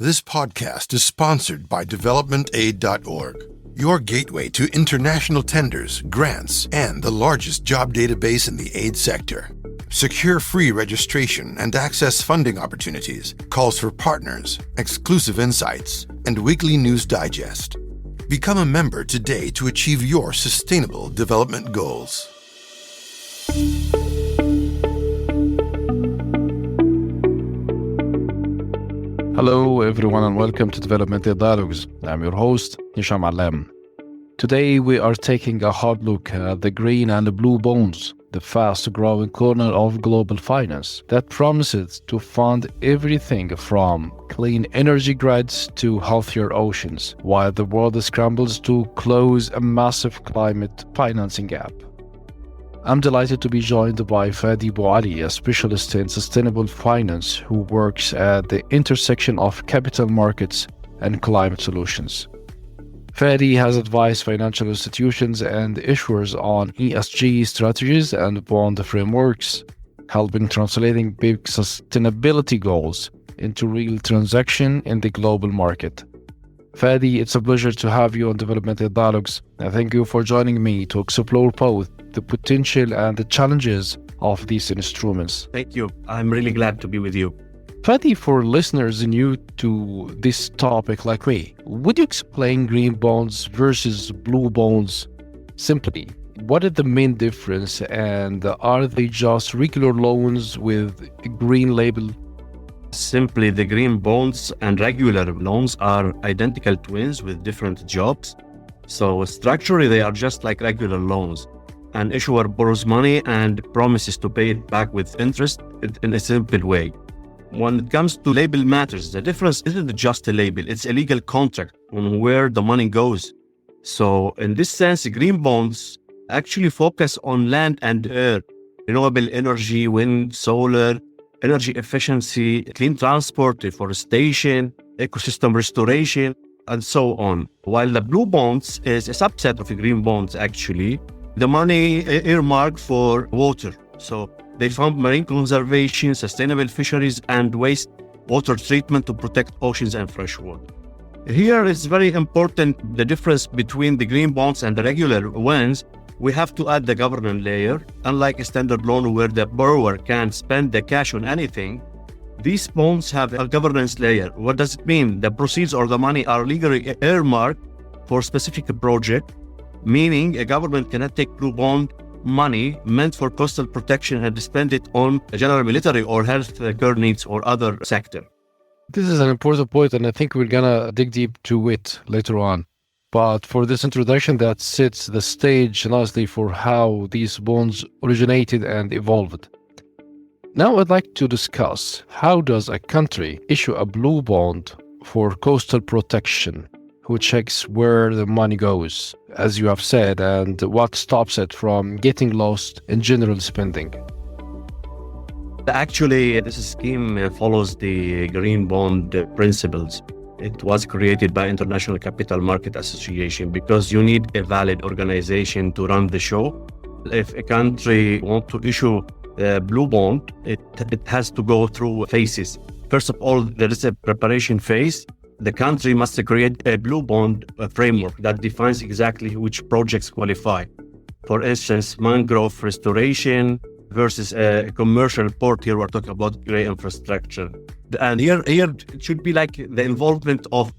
This podcast is sponsored by developmentaid.org, your gateway to international tenders, grants, and the largest job database in the aid sector. Secure free registration and access funding opportunities, calls for partners, exclusive insights, and weekly news digest. Become a member today to achieve your sustainable development goals. Hello everyone and welcome to Developmental Dialogues. I'm your host, Hisham Alem. Today we are taking a hard look at the green and the blue bonds, the fast-growing corner of global finance that promises to fund everything from clean energy grids to healthier oceans, while the world scrambles to close a massive climate financing gap. I'm delighted to be joined by Fadi, a specialist in sustainable finance who works at the intersection of capital markets and climate solutions. Fadi has advised financial institutions and issuers on ESG strategies and bond frameworks, helping translating big sustainability goals into real transaction in the global market. Fadi, it's a pleasure to have you on Developmental Dialogues, and thank you for joining me to explore both the potential and the challenges of these instruments. Thank you. I'm really glad to be with you. Fadi, for listeners new to this topic like me, would you explain green bonds versus blue bonds simply? What is the main difference, and are they just regular loans with a green label? Simply, the green bonds and regular loans are identical twins with different jobs. So structurally, they are just like regular loans. An issuer borrows money and promises to pay it back with interest in a simple way. When it comes to label matters, the difference isn't just a label, it's a legal contract on where the money goes. So in this sense, green bonds actually focus on land and air, renewable energy, wind, solar, energy efficiency, clean transport, deforestation, ecosystem restoration, and so on. While the blue bonds is a subset of the green bonds, actually, the money earmarked for water. So they fund marine conservation, sustainable fisheries, and waste water treatment to protect oceans and fresh water. Here is very important the difference between the green bonds and the regular ones. We have to add the governance layer. Unlike a standard loan where the borrower can spend the cash on anything, these bonds have a governance layer. What does it mean? The proceeds or the money are legally earmarked for a specific project, meaning a government cannot take blue bond money meant for coastal protection and spend it on general military or health care needs or other sector. This is an important point, and I think we're gonna dig deep to it later on. But for this introduction, that sets the stage nicely for how these bonds originated and evolved. Now I'd like to discuss how does a country issue a blue bond for coastal protection, who checks where the money goes, as you have said, and what stops it from getting lost in general spending. Actually, this scheme follows the green bond principles. It was created by International Capital Market Association because you need a valid organization to run the show. If a country wants to issue a blue bond, it has to go through phases. First of all, there is a preparation phase. The country must create a blue bond framework that defines exactly which projects qualify. For instance, mangrove restoration versus a commercial port. Here we're talking about grey infrastructure. And here it should be like the involvement of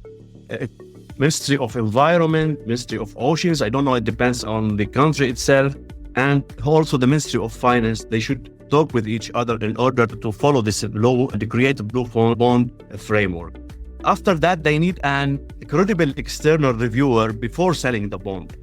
Ministry of Environment, Ministry of Oceans. I don't know, it depends on the country itself. And also the Ministry of Finance. They should talk with each other in order to follow this law and to create a blue bond framework. After that, they need an credible external reviewer before selling the bond.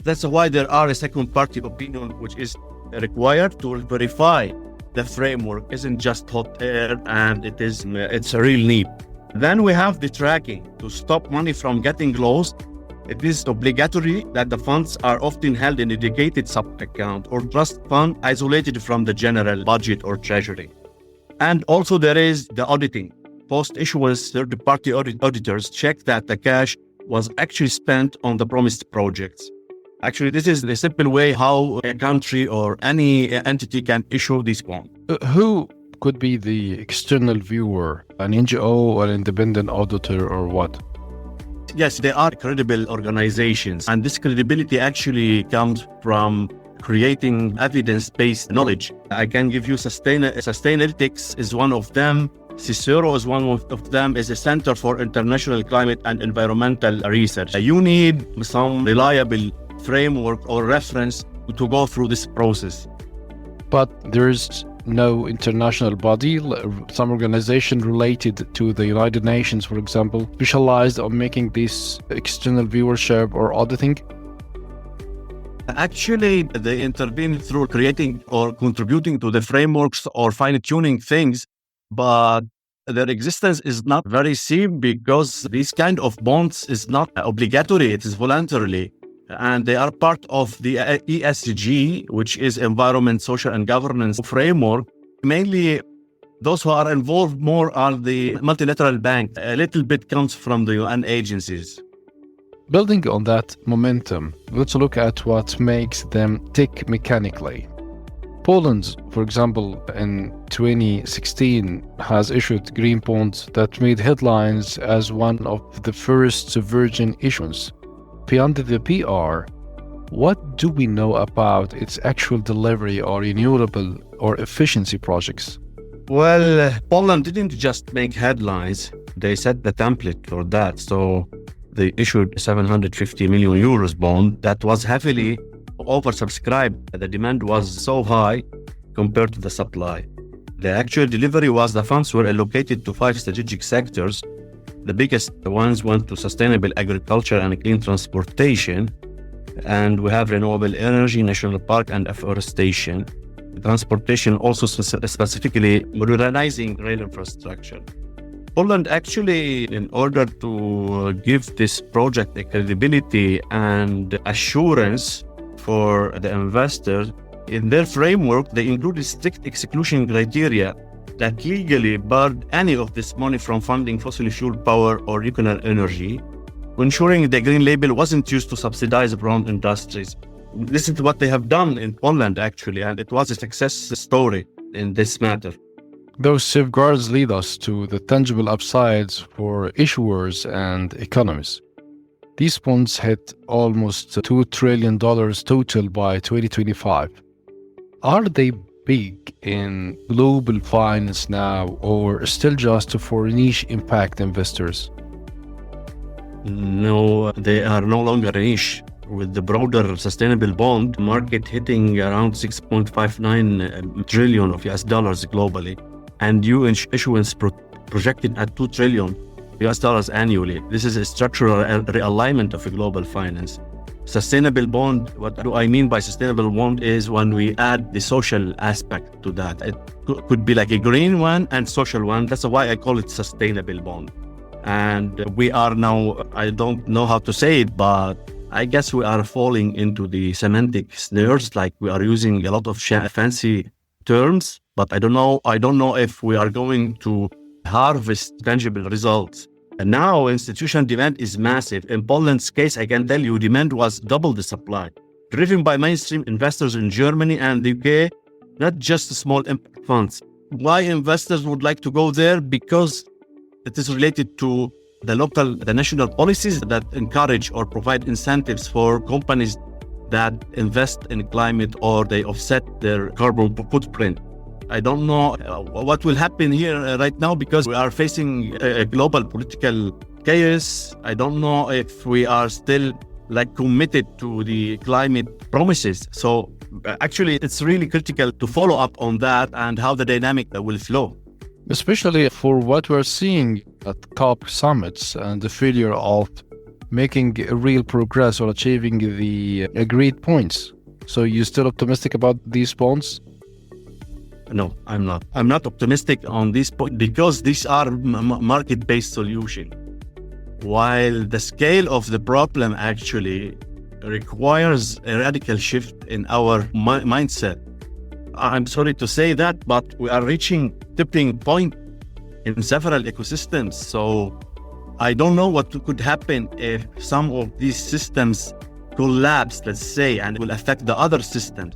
That's why there are a second party opinion which is required to verify the framework isn't just hot air and it's a real need. Then we have the tracking to stop money from getting lost. It is obligatory that the funds are often held in a dedicated sub-account or trust fund isolated from the general budget or treasury. And also there is the auditing. Post-issuance third-party auditors check that the cash was actually spent on the promised projects. Actually, this is the simple way how a country or any entity can issue this bond. Who could be the external viewer, an NGO or an independent auditor or what? Yes, they are credible organizations. And this credibility actually comes from creating evidence-based knowledge. I can give you Sustainalytics is one of them. Cicero is one of them, is a Center for International Climate and Environmental Research. You need some reliable framework or reference to go through this process. But there's no international body, some organization related to the United Nations, for example, specialized on making this external viewership or auditing? Actually, they intervene through creating or contributing to the frameworks or fine-tuning things, but their existence is not very seen because these kind of bonds is not obligatory, it is voluntarily. And they are part of the ESG, which is Environment, Social and Governance framework. Mainly, those who are involved more are the multilateral bank. A little bit comes from the UN agencies. Building on that momentum, let's look at what makes them tick mechanically. Poland, for example, in 2016 has issued green bonds that made headlines as one of the first virgin issuance. Beyond the PR, what do we know about its actual delivery or renewable or efficiency projects? Well, Poland didn't just make headlines, they set the template for that. So they issued 750 million euros bond that was heavily oversubscribed. The demand was so high compared to the supply. The actual delivery was the funds were allocated to 5 strategic sectors. The biggest ones went to sustainable agriculture and clean transportation. And we have renewable energy, national park, and afforestation. Transportation also specifically modernizing rail infrastructure. Poland actually, in order to give this project a credibility and assurance for the investors, in their framework, they included strict exclusion criteria that legally barred any of this money from funding fossil fuel power or nuclear energy, ensuring the green label wasn't used to subsidize brown industries. This is what they have done in Poland, actually, and it was a success story in this matter. Those safeguards lead us to the tangible upsides for issuers and economies. These bonds hit almost $2 trillion total by 2025. Are they big in global finance now, or still just for niche impact investors? No, they are no longer a niche. With the broader sustainable bond market hitting around 6.59 trillion of US dollars globally, and new issuance projected at 2 trillion US dollars annually. This is a structural realignment of global finance. Sustainable bond, what do I mean by sustainable bond is when we add the social aspect to that. It could be like a green one and social one. That's why I call it sustainable bond. And we are now, I don't know how to say it, but I guess we are falling into the semantic snares, like we are using a lot of fancy terms, but I don't know if we are going to harvest tangible results. And now institutional demand is massive. In Poland's case, I can tell you demand was double the supply, driven by mainstream investors in Germany and the UK, not just small impact funds. Why investors would like to go there? Because it is related to the national policies that encourage or provide incentives for companies that invest in climate or they offset their carbon footprint. I don't know what will happen here right now because we are facing a global political chaos. I don't know if we are still committed to the climate promises. So actually, it's really critical to follow up on that and how the dynamic will flow. Especially for what we're seeing at COP summits and the failure of making real progress or achieving the agreed points. So you're still optimistic about these bonds? No, I'm not. I'm not optimistic on this point because these are market-based solutions. While the scale of the problem actually requires a radical shift in our mindset. I'm sorry to say that, but we are reaching tipping point in several ecosystems. So I don't know what could happen if some of these systems collapse, let's say, and will affect the other systems.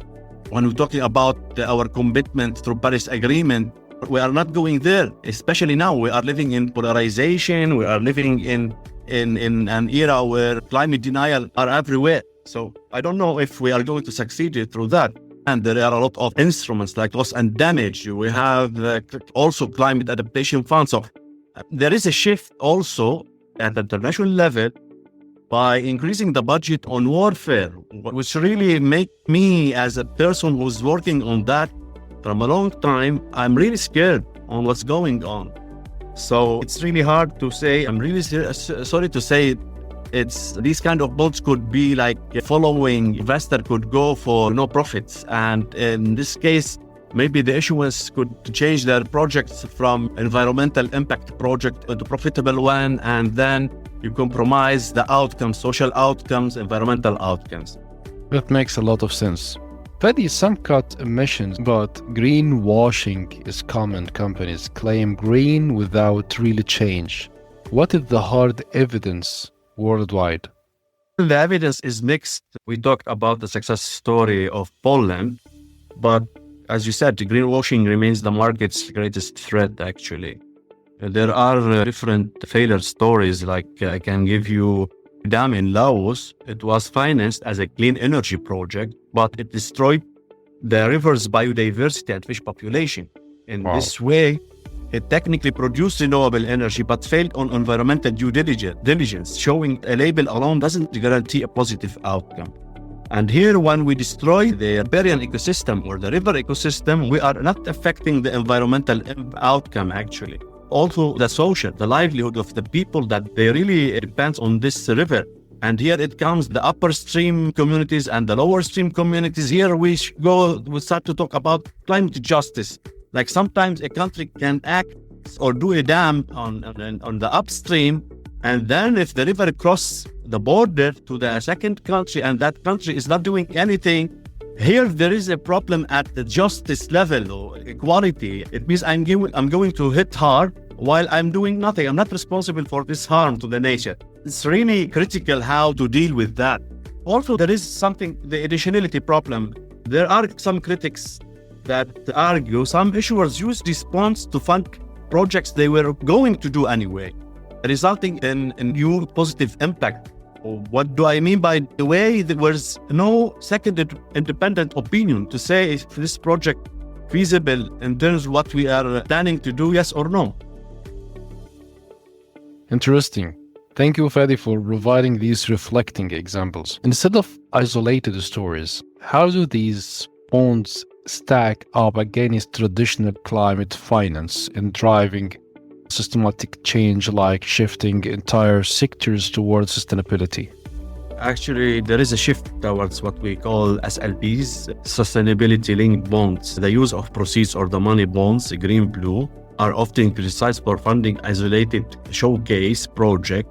When we're talking about our commitment through Paris Agreement We are not going there, especially now. We are living in polarization. We are living in an era where climate denial are everywhere. So I don't know if we are going to succeed through that. And there are a lot of instruments like loss and damage. We have also climate adaptation fund. So there is a shift also at the international level by increasing the budget on warfare, which really make me, as a person who's working on that from a long time, I'm really scared on what's going on. So it's really hard to say. I'm really sorry to say it's these kind of bonds could be like following investor could go for no profits. And in this case, maybe the issuance could change their projects from environmental impact project into profitable one. And then you compromise the outcomes, social outcomes, environmental outcomes. That makes a lot of sense. Fadi, some cut emissions, but greenwashing is common. Companies claim green without really change. What is the hard evidence worldwide? The evidence is mixed. We talked about the success story of Poland, but as you said, greenwashing remains the market's greatest threat, actually. There are different failure stories, like I can give you a dam in Laos. It was financed as a clean energy project, but it destroyed the river's biodiversity and fish population. In this way, it technically produced renewable energy, but failed on environmental due diligence, showing a label alone doesn't guarantee a positive outcome. And here, when we destroy the riparian ecosystem or the river ecosystem, we are not affecting the environmental outcome, actually. Also, the social, the livelihood of the people that they really depend on this river. And here it comes the upper stream communities and the lower stream communities. Here we start to talk about climate justice. Like sometimes a country can act or do a dam on the upstream, and then if the river crosses the border to the second country and that country is not doing anything, here there is a problem at the justice level or equality. It means I'm going to hit hard while I'm doing nothing. I'm not responsible for this harm to the nature. It's really critical how to deal with that. Also, there is something, the additionality problem. There are some critics that argue some issuers use these bonds to fund projects they were going to do anyway, resulting in a new positive impact. What do I mean by the way? There was no second independent opinion to say if this project feasible in terms of what we are planning to do, yes or no. Interesting. Thank you, Fadi, for providing these reflecting examples. Instead of isolated stories, how do these bonds stack up against traditional climate finance in driving systematic change, like shifting entire sectors towards sustainability? Actually, there is a shift towards what we call SLBs, sustainability-linked bonds. The use of proceeds or the money bonds, green, blue, are often criticized for funding isolated showcase project,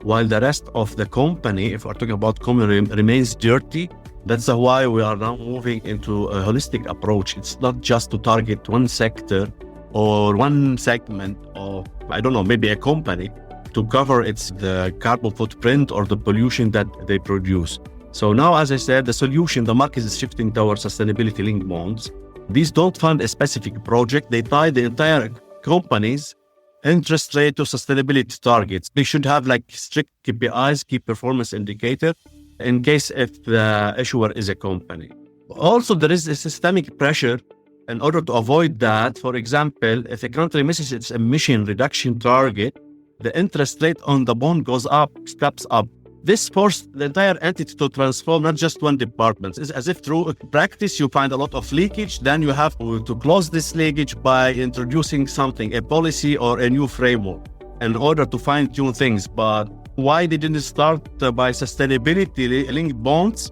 while the rest of the company, if we're talking about company, remains dirty. That's why we are now moving into a holistic approach. It's not just to target one sector or one segment of, I don't know, maybe a company to cover the carbon footprint or the pollution that they produce. So now, as I said, the solution, the market is shifting towards sustainability-linked bonds. These don't fund a specific project. They tie the entire company's interest rate to sustainability targets. They should have like strict KPIs, key performance indicator, in case if the issuer is a company. Also, there is a systemic pressure in order to avoid that. For example, if a country misses its emission reduction target, the interest rate on the bond goes up, steps up. This forced the entire entity to transform, not just one department. It's as if through practice you find a lot of leakage, then you have to close this leakage by introducing something, a policy or a new framework, in order to fine-tune things. But why they didn't start by sustainability-linked bonds?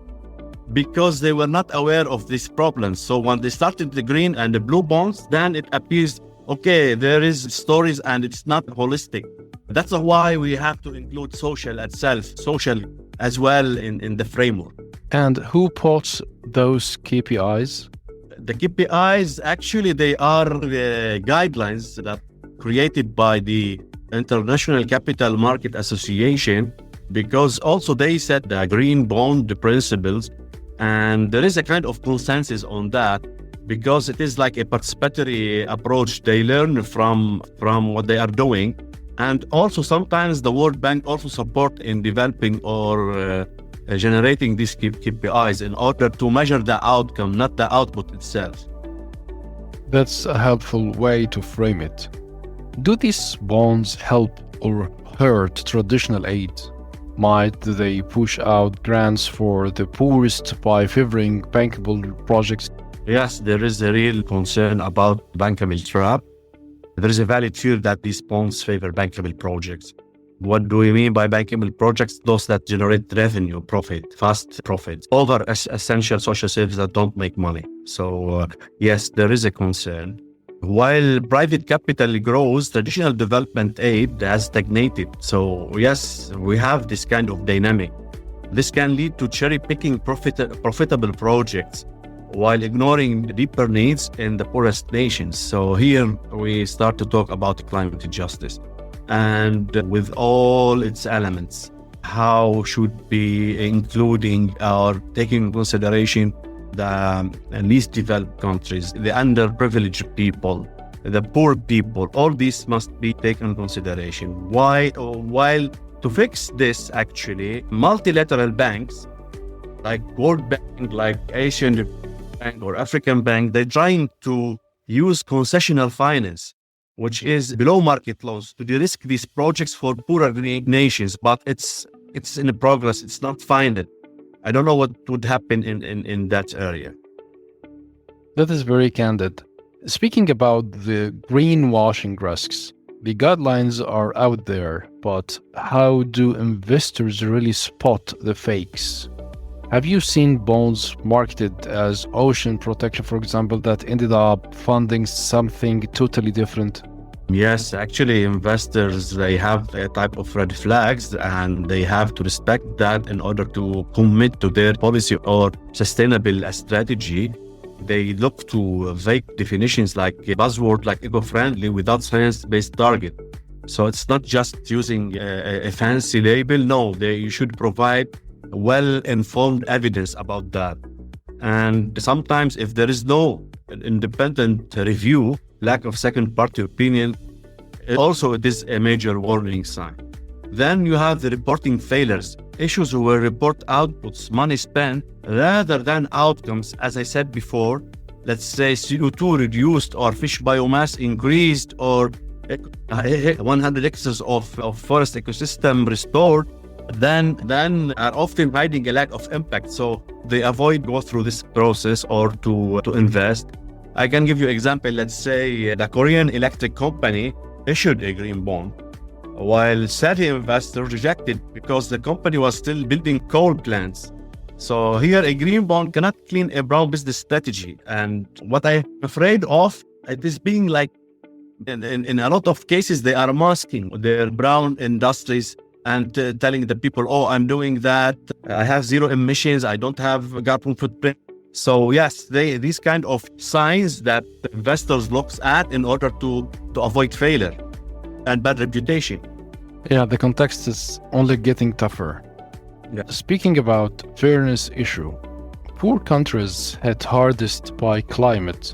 Because they were not aware of these problems. So when they started the green and the blue bonds, then it appears, okay, there is stories and it's not holistic. That's why we have to include social as well in the framework. And who puts those KPIs? The KPIs, actually, they are the guidelines that are created by the International Capital Market Association, because also they set the green bond principles, and there is a kind of consensus on that. because it is like a participatory approach. They learn from what they are doing. And also sometimes the World Bank also support in developing or generating these KPIs in order to measure the outcome, not the output itself. That's a helpful way to frame it. Do these bonds help or hurt traditional aid? Might they push out grants for the poorest by favoring bankable projects? Yes, there is a real concern about bankable trap. There is a valid fear that these bonds favor bankable projects. What do we mean by bankable projects? Those that generate revenue, profit, fast profits, over essential social services that don't make money. So yes, there is a concern. While private capital grows, traditional development aid has stagnated. So yes, we have this kind of dynamic. This can lead to cherry-picking profitable projects while ignoring the deeper needs in the poorest nations. So here we start to talk about climate justice. And with all its elements, how should be including or taking into consideration the least developed countries, the underprivileged people, the poor people, all these must be taken into consideration. While to fix this, actually, multilateral banks like World Bank, like Asian Bank or African Bank, they're trying to use concessional finance, which is below market laws, to de-risk these projects for poorer nations. But it's in progress, it's not final. I don't know what would happen in that area. That is very candid. Speaking about the greenwashing risks, the guidelines are out there, but how do investors really spot the fakes? Have you seen bonds marketed as ocean protection, for example, that ended up funding something totally different? Yes, actually, investors, they have a type of red flags and they have to respect that in order to commit to their policy or sustainable strategy. They look to vague definitions like a buzzword like eco-friendly without science-based target. So it's not just using a fancy label. No, you should provide well-informed evidence about that. And sometimes if there is no independent review, lack of second-party opinion, it is a major warning sign. Then you have the reporting failures, issues where report outputs, money spent, rather than outcomes. As I said before, let's say CO2 reduced or fish biomass increased or 100 hectares of forest ecosystem restored, then are often hiding a lack of impact. So they avoid go through this process or to invest. I can give you an example. Let's say the Korean electric company issued a green bond, while Saudi investors rejected because the company was still building coal plants. So here a green bond cannot clean a brown business strategy. And what I'm afraid of, it is being like, in a lot of cases, they are masking their brown industries and telling the people, oh, I'm doing that. I have zero emissions. I don't have a carbon footprint. So yes, these kind of signs that investors looks at in order to avoid failure and bad reputation. Yeah, the context is only getting tougher. Yeah. Speaking about fairness issue, poor countries hit hardest by climate,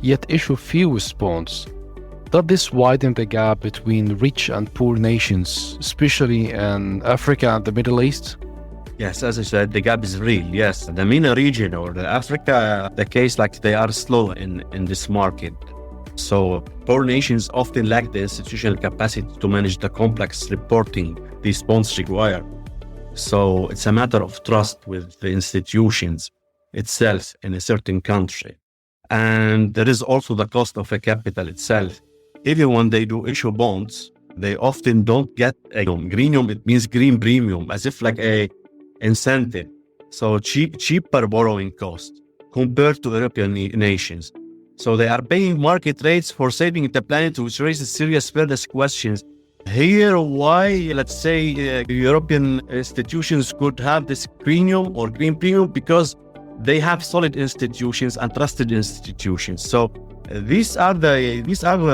yet issue fewest bonds. Does this widen the gap between rich and poor nations, especially in Africa and the Middle East? Yes, as I said, the gap is real. Yes, the MENA region or the Africa, the case like they are slow in this market. So poor nations often lack the institutional capacity to manage the complex reporting these bonds require. So it's a matter of trust with the institutions itself in a certain country. And there is also the cost of a capital itself. Even when they do issue bonds, they often don't get a greenium. It means green premium, as if like a incentive. So cheaper borrowing cost compared to European nations. So they are paying market rates for saving the planet, which raises serious fairness questions. Here, why, let's say, European institutions could have this premium or green premium? Because they have solid institutions and trusted institutions. So these are the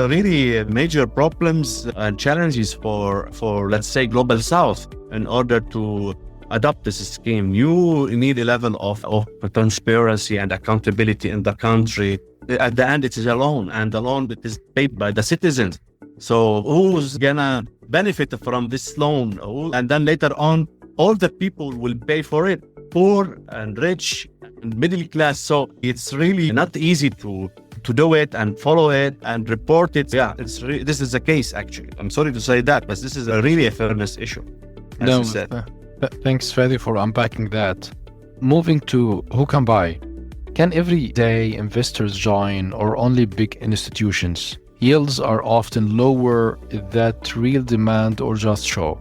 really major problems and challenges for let's say Global South in order to adopt this scheme, you need a level of transparency and accountability in the country. At the end, it is a loan, and the loan that is paid by the citizens. So who's gonna benefit from this loan? And then later on, all the people will pay for it, poor and rich and middle class. So it's really not easy to do it and follow it and report it. Yeah, this is the case, actually. I'm sorry to say that, but this is really a fairness issue, as you said. Thanks, Fadi, for unpacking that. Moving to who can buy. Can everyday investors join or only big institutions? Yields are often lower. Is that real demand or just show?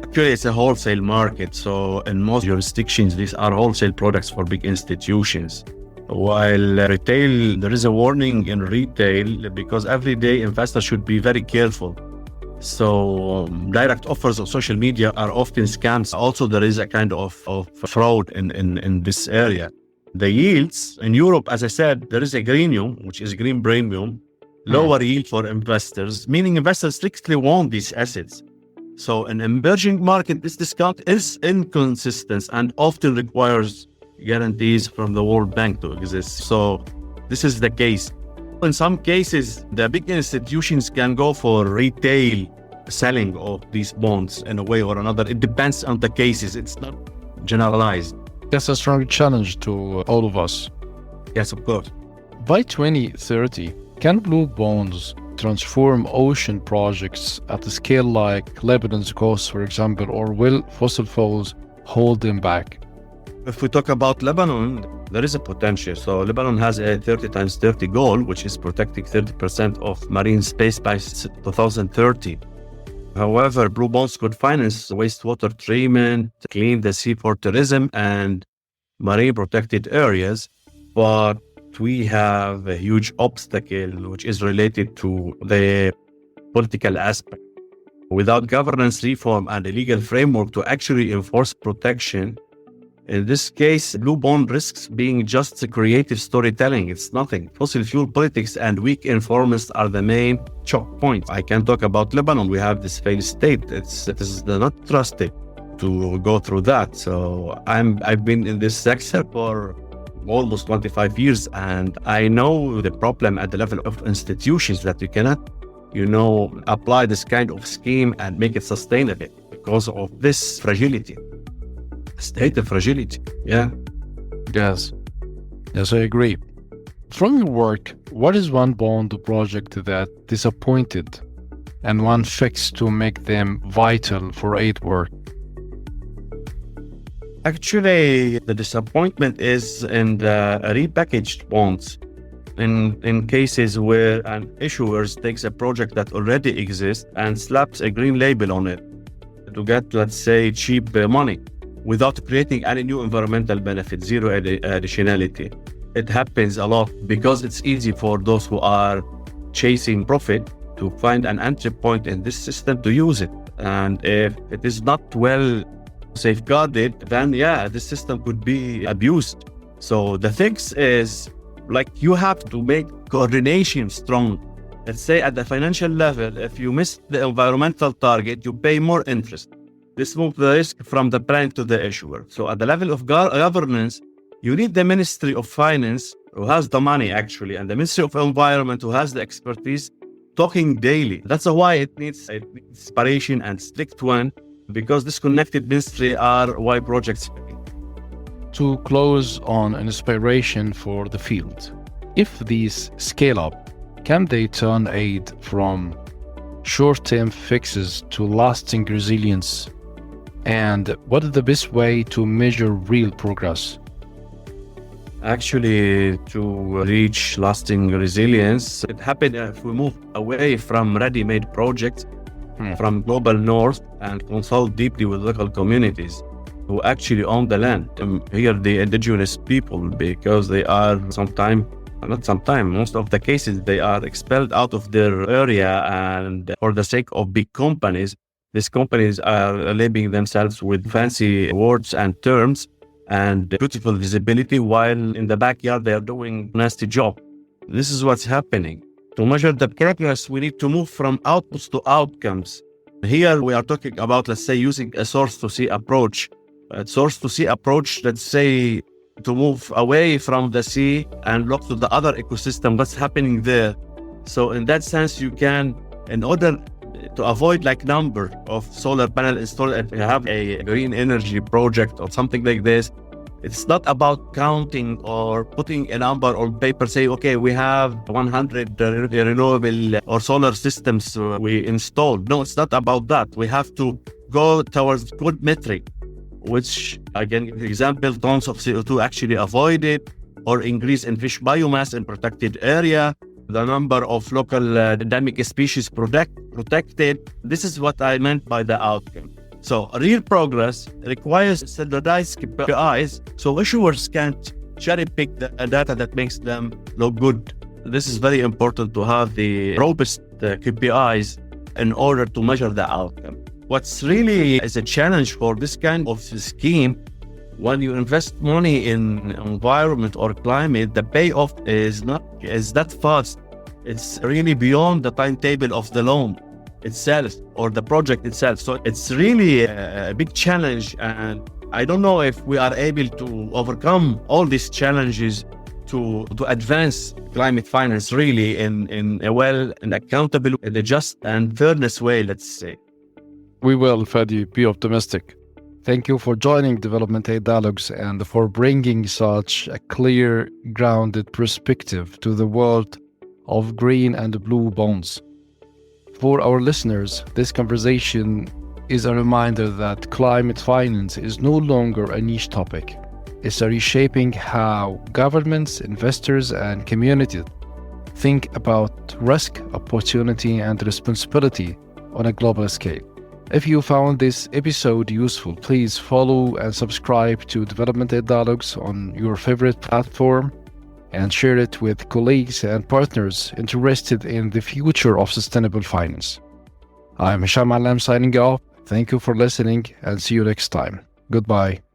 Actually, it's a wholesale market. So in most jurisdictions, these are wholesale products for big institutions. While retail, there is a warning in retail because everyday investors should be very careful. So direct offers on social media are often scams. Also, there is a kind of fraud in this area. The yields in Europe, as I said, there is a greenium, which is green premium, lower yield for investors, meaning investors strictly want these assets. So in emerging market, this discount is inconsistent and often requires guarantees from the World Bank to exist. So this is the case. In some cases, the big institutions can go for retail selling of these bonds in a way or another. It depends on the cases. It's not generalized. That's a strong challenge to all of us. Yes, of course. By 2030, can blue bonds transform ocean projects at a scale like Lebanon's coast, for example, or will fossil fuels hold them back? If we talk about Lebanon, there is a potential. So Lebanon has a 30 times 30 goal, which is protecting 30% of marine space by 2030. However, blue bonds could finance wastewater treatment, clean the sea for tourism and marine protected areas. But we have a huge obstacle, which is related to the political aspect. Without governance reform and a legal framework to actually enforce protection, in this case, blue bond risks being just creative storytelling. It's nothing. Fossil fuel politics and weak enforcement are the main choke points. I can talk about Lebanon. We have this failed state. It is not trusted to go through that. So I've been in this sector for almost 25 years, and I know the problem at the level of institutions that you cannot, apply this kind of scheme and make it sustainable because of this fragility. State of fragility. Yeah. Yes, I agree. From your work, what is one bond project that disappointed and one fix to make them vital for aid work? Actually, the disappointment is in the repackaged bonds. In cases where an issuer takes a project that already exists and slaps a green label on it to get, let's say, cheap money, without creating any new environmental benefit, zero additionality. It happens a lot because it's easy for those who are chasing profit to find an entry point in this system to use it. And if it is not well safeguarded, then this system could be abused. So the fix is, you have to make coordination strong. Let's say at the financial level, if you miss the environmental target, you pay more interest. This moves the risk from the bank to the issuer. So at the level of governance, you need the Ministry of Finance, who has the money actually, and the Ministry of Environment, who has the expertise, talking daily. That's why it needs separation and strict one, because disconnected ministry are why projects fail. To close on inspiration for the field, if these scale up, can they turn aid from short-term fixes to lasting resilience? And what is the best way to measure real progress? Actually, to reach lasting resilience, it happens if we move away from ready-made projects from global north and consult deeply with local communities who actually own the land. Here, the indigenous people, because they are most of the cases, they are expelled out of their area, and for the sake of big companies, these companies are labeling themselves with fancy words and terms and beautiful visibility, while in the backyard they are doing a nasty job. This is what's happening. To measure the progress, we need to move from outputs to outcomes. Here we are talking about, let's say, using a source to see approach. source to sea approach, let's say, to move away from the sea and look to the other ecosystem, what's happening there. So in that sense, you can, in order to avoid like number of solar panel installed, if you have a green energy project or something like this, it's not about counting or putting a number on paper, say, okay, we have 100 renewable or solar systems we installed. No, it's not about that. We have to go towards good metric, which, again, for example, tons of CO2 actually avoided, or increase in fish biomass in protected area, the number of local endemic species protected. This is what I meant by the outcome. So real progress requires standardized KPIs, so issuers can't cherry pick the data that makes them look good. This is very important to have the robust KPIs in order to measure the outcome. What's really is a challenge for this kind of scheme, when you invest money in environment or climate, the payoff is that fast. It's really beyond the timetable of the loan itself or the project itself. So it's really a big challenge, and I don't know if we are able to overcome all these challenges to advance climate finance really in a well and accountable, in a just and fairness way, let's say. We will, Fadi, be optimistic. Thank you for joining Development Aid Dialogues and for bringing such a clear, grounded perspective to the world of green and blue bonds. For our listeners, this conversation is a reminder that climate finance is no longer a niche topic. It's a reshaping how governments, investors, and communities think about risk, opportunity, and responsibility on a global scale. If you found this episode useful, please follow and subscribe to Development Aid Dialogues on your favorite platform and share it with colleagues and partners interested in the future of sustainable finance. I'm Hisham Alam signing off. Thank you for listening and see you next time. Goodbye.